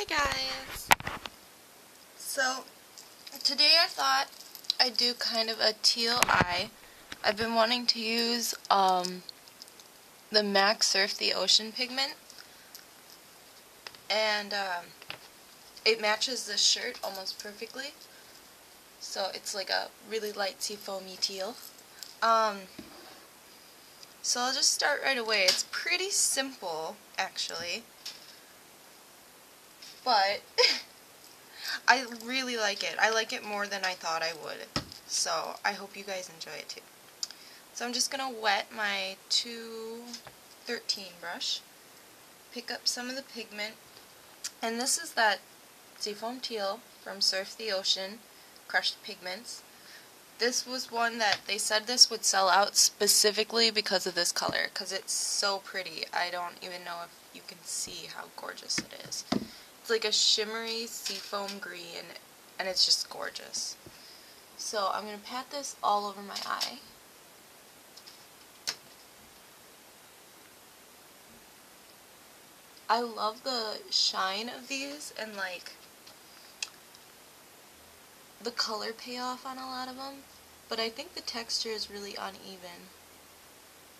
Hi guys! So today I thought I'd do kind of a teal eye. I've been wanting to use the MAC Surf the Ocean pigment, and it matches this shirt almost perfectly. So it's like a really light seafoamy teal. So I'll just start right away. It's pretty simple actually, but I really like it. I like it more than I thought I would. So I hope you guys enjoy it too. So I'm just going to wet my 213 brush, pick up some of the pigment, and this is that Seafoam Teal from Surf the Ocean, crushed pigments. This was one that they said this would sell out specifically because of this color, because it's so pretty. I don't even know if you can see how gorgeous it is. It's like a shimmery seafoam green, and it's just gorgeous. So I'm going to pat this all over my eye. I love the shine of these and like the color payoff on a lot of them, but I think the texture is really uneven.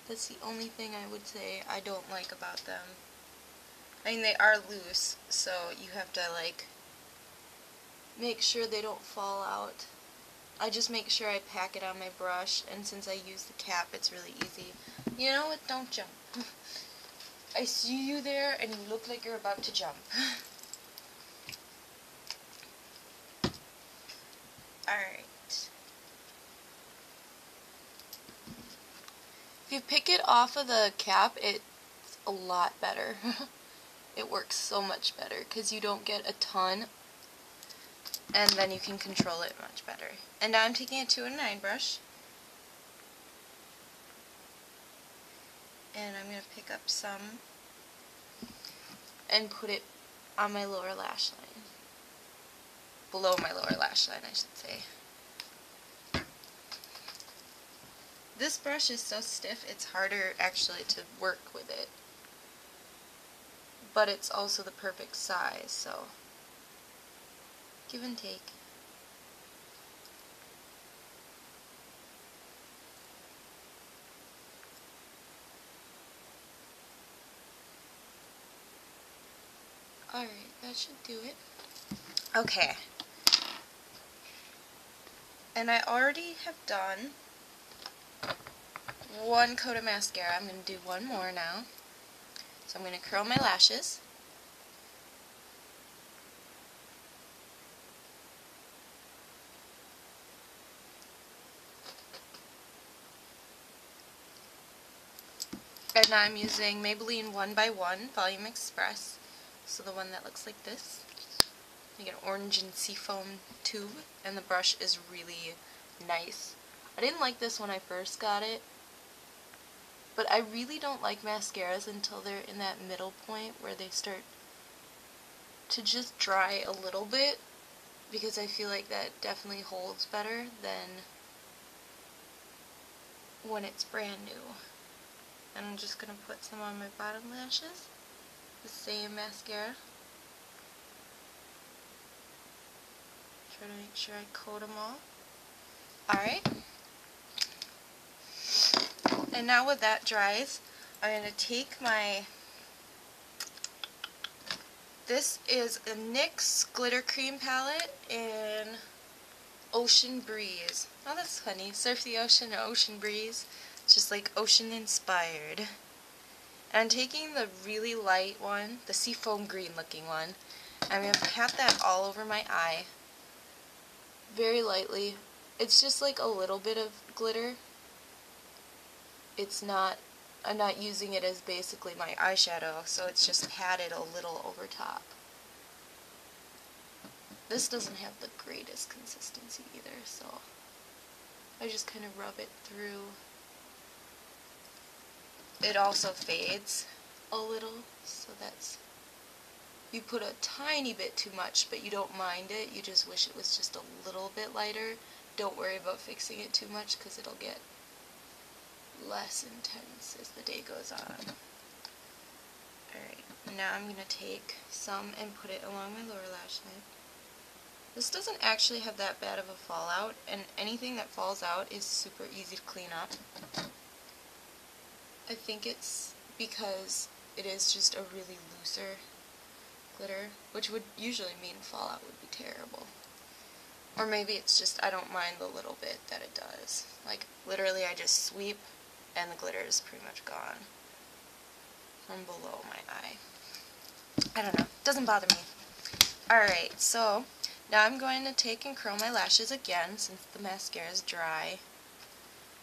That's the only thing I would say I don't like about them. I mean, they are loose, so you have to like make sure they don't fall out. I just make sure I pack it on my brush, and since I use the cap, it's really easy. You know what? Don't jump. I see you there, and you look like you're about to jump. Alright. If you pick it off of the cap, it's a lot better. It works so much better, because you don't get a ton, and then you can control it much better. And now I'm taking a 209 brush, and I'm going to pick up some and put it on my lower lash line. Below my lower lash line, I should say. This brush is so stiff, it's harder actually to work with it. But it's also the perfect size, so give and take. Alright, that should do it. Okay. And I already have done one coat of mascara. I'm going to do one more now. So I'm going to curl my lashes. And now I'm using Maybelline 1x1 Volume Express. So the one that looks like this. You get an orange and seafoam tube, and the brush is really nice. I didn't like this when I first got it, but I really don't like mascaras until they're in that middle point where they start to just dry a little bit, because I feel like that definitely holds better than when it's brand new. And I'm just going to put some on my bottom lashes, the same mascara. Try to make sure I coat them all. Alright. And now when that dries, I'm going to take my, this is a NYX Glitter Cream Palette in Ocean Breeze. Oh, that's funny. Surf the Ocean or Ocean Breeze. It's just like ocean inspired. And I'm taking the really light one, the seafoam green looking one. I'm going to pat that all over my eye. Very lightly. It's just like a little bit of glitter. It's not, I'm not using it as basically my eyeshadow, so it's just patted a little over top. This doesn't have the greatest consistency either, so I just kind of rub it through. It also fades a little, so that's, you put a tiny bit too much, but you don't mind it, you just wish it was just a little bit lighter. Don't worry about fixing it too much, because it'll get less intense as the day goes on. Alright, And now I'm going to take some and put it along my lower lash line. This doesn't actually have that bad of a fallout, and anything that falls out is super easy to clean up. I think it's because it is just a really looser glitter, which would usually mean fallout would be terrible. Or maybe it's just I don't mind the little bit that it does. Like, literally I just sweep and the glitter is pretty much gone from below my eye. I don't know. Doesn't bother me. Alright, so now I'm going to take and curl my lashes again since the mascara is dry.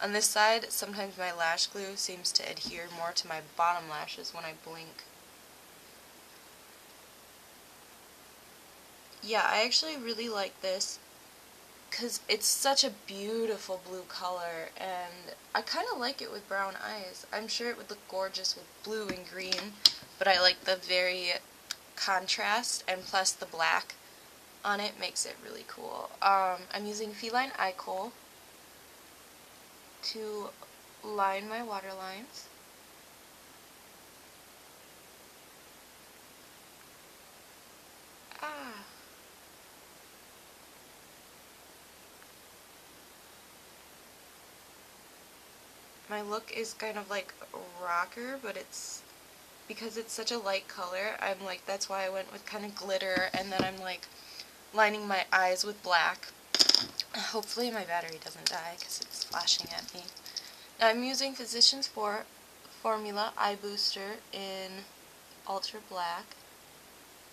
On this side, sometimes my lash glue seems to adhere more to my bottom lashes when I blink. Yeah, I actually really like this because it's such a beautiful blue color, and I kind of like it with brown eyes. I'm sure it would look gorgeous with blue and green, but I like the very contrast, and plus the black on it makes it really cool. I'm using Feline eye kohl to line my waterlines. My look is kind of like a rocker, but it's because it's such a light color, I'm like, that's why I went with kind of glitter, and then I'm like lining my eyes with black. Hopefully my battery doesn't die because it's flashing at me. Now I'm using Physicians Formula Eye Booster in Ultra Black.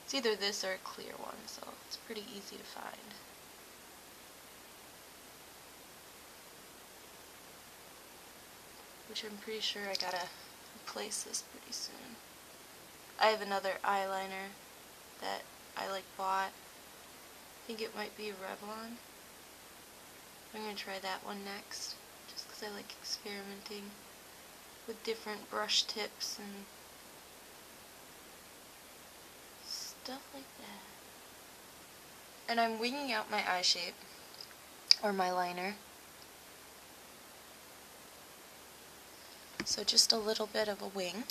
It's either this or a clear one, so it's pretty easy to find. Which I'm pretty sure I gotta replace this pretty soon. I have another eyeliner that I bought. I think it might be Revlon. I'm gonna try that one next, just because I like experimenting with different brush tips and stuff like that. And I'm winging out my eye shape, or my liner. So just a little bit of a wing.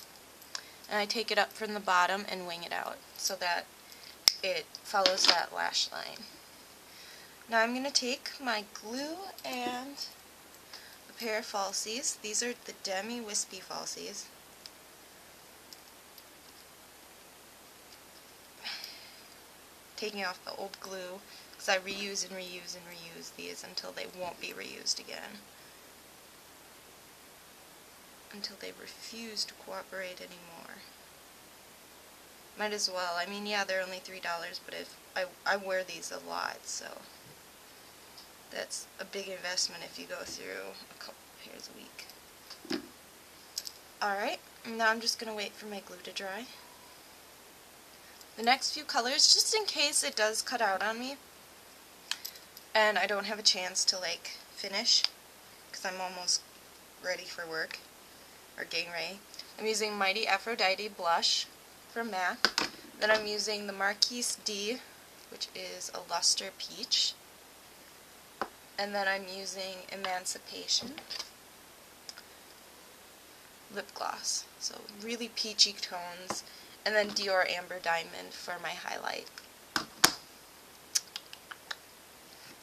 And I take it up from the bottom and wing it out so that it follows that lash line. Now I'm going to take my glue and a pair of falsies. These are the Demi Whispy falsies. Taking off the old glue because I reuse and reuse and reuse these until they won't be reused again. Until they refuse to cooperate anymore. Might as well. I mean, yeah, they're only $3, but if I wear these a lot, so that's a big investment if you go through a couple pairs a week. Alright, now I'm just going to wait for my glue to dry. The next few colors, just in case it does cut out on me, and I don't have a chance to finish, because I'm almost ready for work. Or getting ready. I'm using Mighty Aphrodite blush from MAC. Then I'm using the Marquise D, which is a luster peach. And then I'm using Emancipation lip gloss. So really peachy tones. And then Dior Amber Diamond for my highlight.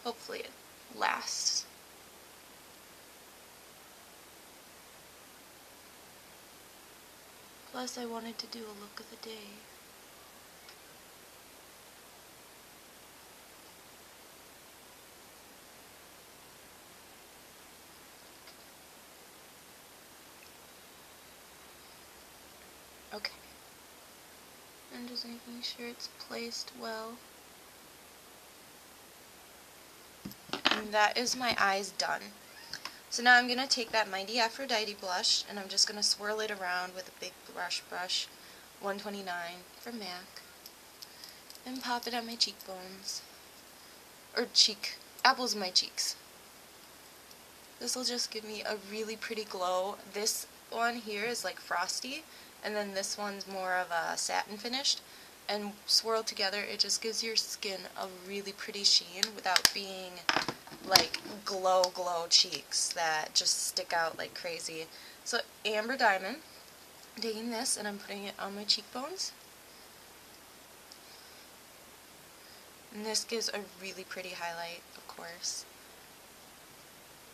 Hopefully it lasts. Plus, I wanted to do a look of the day. Okay. I'm just making sure it's placed well. And that is my eyes done. So now I'm going to take that Mighty Aphrodite blush, and I'm just going to swirl it around with a big brush, 129 from MAC, and pop it on my cheekbones, or apples of my cheeks. This will just give me a really pretty glow. This one here is like frosty, and then this one's more of a satin finished, and swirled together it just gives your skin a really pretty sheen without being like glow cheeks that just stick out like crazy. So Amber Diamond, I'm taking this and I'm putting it on my cheekbones. And this gives a really pretty highlight, of course.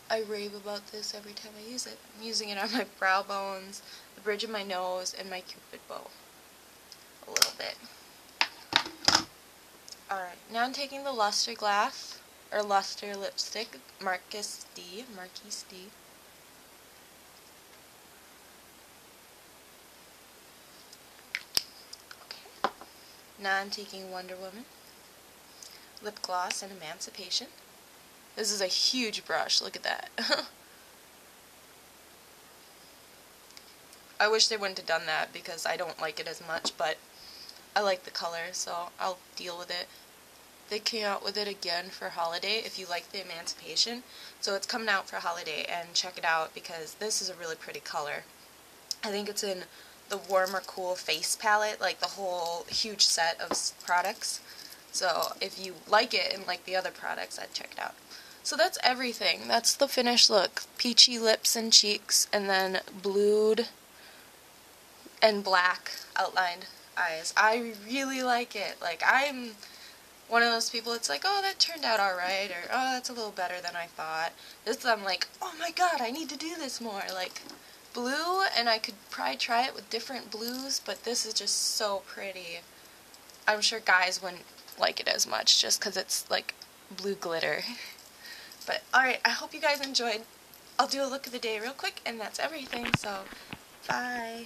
I rave about this every time I use it. I'm using it on my brow bones, the bridge of my nose, and my cupid bow. A little bit. Alright, now I'm taking the luster glass, or luster lipstick, Marquise D. Okay. Now I'm taking Wonder Woman, lip gloss, and Emancipation. This is a huge brush, look at that. I wish they wouldn't have done that because I don't like it as much, but I like the color, so I'll deal with it. They came out with it again for holiday if you like the Emancipation. So it's coming out for holiday, and check it out because this is a really pretty color. I think it's in the Warm or Cool face palette, like the whole huge set of products. So if you like it and like the other products, I'd check it out. So that's everything. That's the finished look. Peachy lips and cheeks, and then blued and black outlined eyes. I really like it. Like, I'm one of those people, it's like, oh, that turned out alright, or oh, that's a little better than I thought. This, I'm like, oh my god, I need to do this more. Like, blue, and I could probably try it with different blues, but this is just so pretty. I'm sure guys wouldn't like it as much, just because it's, like, blue glitter. But, alright, I hope you guys enjoyed. I'll do a look of the day real quick, and that's everything, so, bye.